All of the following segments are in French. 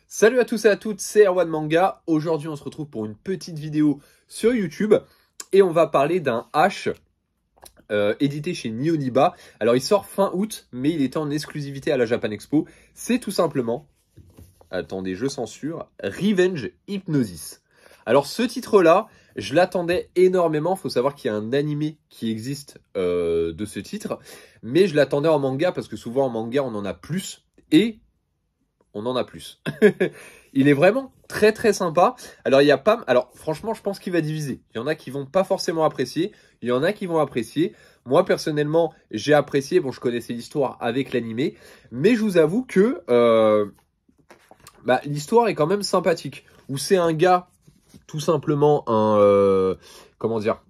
Salut à tous et à toutes, c'est Erwan Manga. Aujourd'hui, on se retrouve pour une petite vidéo sur YouTube et on va parler d'un H édité chez Nihoniba. Alors, il sort fin août, mais il était en exclusivité à la Japan Expo. C'est tout simplement, attendez, je censure, Revenge Hypnosis. Alors, ce titre-là, je l'attendais énormément. Faut savoir qu'il y a un animé qui existe de ce titre, mais je l'attendais en manga parce que souvent en manga, on en a plus et on en a plus. Il est vraiment très très sympa. Alors il y a pas, alors franchement, je pense qu'il va diviser. Il y en a qui vont pas forcément apprécier, il y en a qui vont apprécier. Moi personnellement, j'ai apprécié. Bon, je connaissais l'histoire avec l'animé, mais je vous avoue que l'histoire est quand même sympathique. Où c'est un gars, tout simplement comment dire,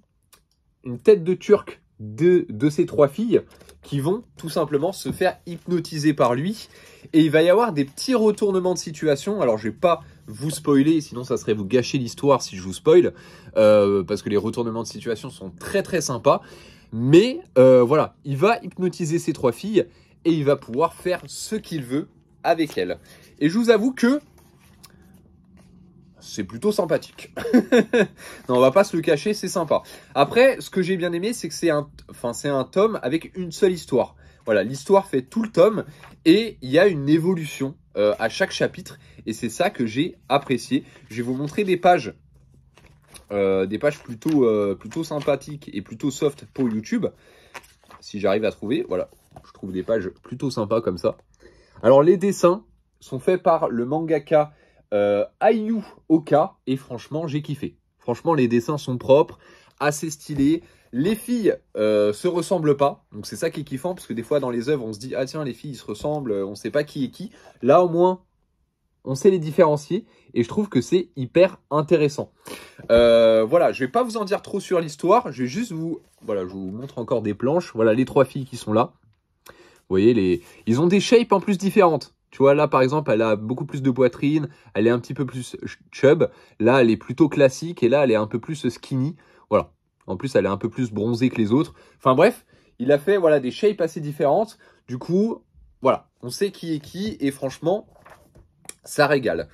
une tête de Turc de ses trois filles qui vont tout simplement se faire hypnotiser par lui. Et il va y avoir des petits retournements de situation. Alors, je vais pas vous spoiler, sinon ça serait vous gâcher l'histoire si je vous spoil. Parce que les retournements de situation sont très très sympas. Mais voilà, il va hypnotiser ses trois filles et il va pouvoir faire ce qu'il veut avec elles. Et je vous avoue que c'est plutôt sympathique. Non, on va pas se le cacher, c'est sympa. Après, ce que j'ai bien aimé, c'est que c'est un tome avec une seule histoire. Voilà, l'histoire fait tout le tome et il y a une évolution à chaque chapitre et c'est ça que j'ai apprécié. Je vais vous montrer des pages plutôt sympathiques et plutôt soft pour YouTube. Si j'arrive à trouver, voilà, je trouve des pages plutôt sympas comme ça. Alors, les dessins sont faits par le mangaka Ayu Oka et franchement j'ai kiffé. Franchement les dessins sont propres, assez stylés. Les filles se ressemblent pas, donc c'est ça qui est kiffant parce que des fois dans les œuvres on se dit ah tiens les filles ils se ressemblent, on sait pas qui est qui. Là au moins on sait les différencier et je trouve que c'est hyper intéressant. Voilà, je vais pas vous en dire trop sur l'histoire, je vais juste voilà, je vous montre encore des planches. Voilà les trois filles qui sont là. Vous voyez ils ont des shapes en plus différentes. Tu vois, là, par exemple, elle a beaucoup plus de poitrine, elle est un petit peu plus chub. Là, elle est plutôt classique et là, elle est un peu plus skinny. Voilà. En plus, elle est un peu plus bronzée que les autres. Enfin bref, il a fait voilà, des shapes assez différentes. Du coup, voilà, on sait qui est qui et franchement, ça régale.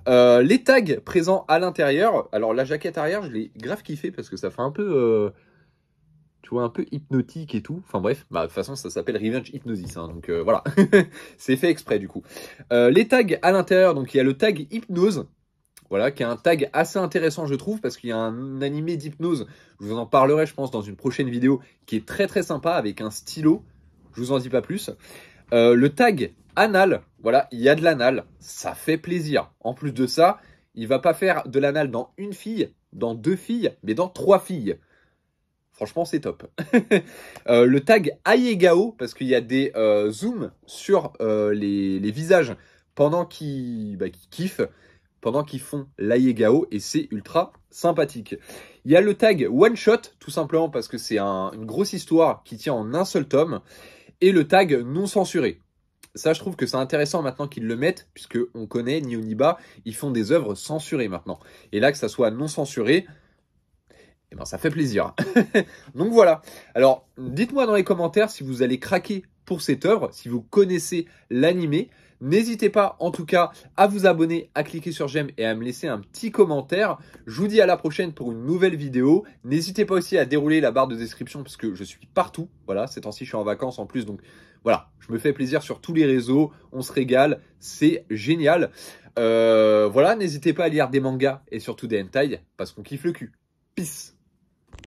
Les tags présents à l'intérieur. Alors, la jaquette arrière, je l'ai grave kiffé parce que ça fait un peu... tu vois, un peu hypnotique et tout. Enfin bref, de toute façon, ça s'appelle Revenge Hypnosis. Hein, donc voilà, c'est fait exprès du coup. Les tags à l'intérieur, donc il y a le tag hypnose. Voilà, qui est un tag assez intéressant, je trouve, parce qu'il y a un animé d'hypnose. Je vous en parlerai, je pense, dans une prochaine vidéo, qui est très très sympa, avec un stylo. Je vous en dis pas plus. Le tag anal, voilà, il y a de l'anal. Ça fait plaisir. En plus de ça, il va pas faire de l'anal dans une fille, dans deux filles, mais dans trois filles. Franchement, c'est top. Le tag Aiyegao, parce qu'il y a des zooms sur les visages pendant qu'ils kiffent, pendant qu'ils font l'Aiyegao, et c'est ultra sympathique. Il y a le tag One Shot, tout simplement parce que c'est une grosse histoire qui tient en un seul tome, et le tag non censuré. Ça, je trouve que c'est intéressant maintenant qu'ils le mettent, puisque on connaît Nihoniba, ils font des œuvres censurées maintenant. Et là, que ça soit non censuré, eh ben, ça fait plaisir. Donc voilà. Alors, dites-moi dans les commentaires si vous allez craquer pour cette œuvre, si vous connaissez l'animé. N'hésitez pas, en tout cas, à vous abonner, à cliquer sur j'aime et à me laisser un petit commentaire. Je vous dis à la prochaine pour une nouvelle vidéo. N'hésitez pas aussi à dérouler la barre de description parce que je suis partout. Voilà, ces temps-ci, je suis en vacances en plus. Donc voilà, je me fais plaisir sur tous les réseaux. On se régale. C'est génial. Voilà, n'hésitez pas à lire des mangas et surtout des hentai parce qu'on kiffe le cul. Peace.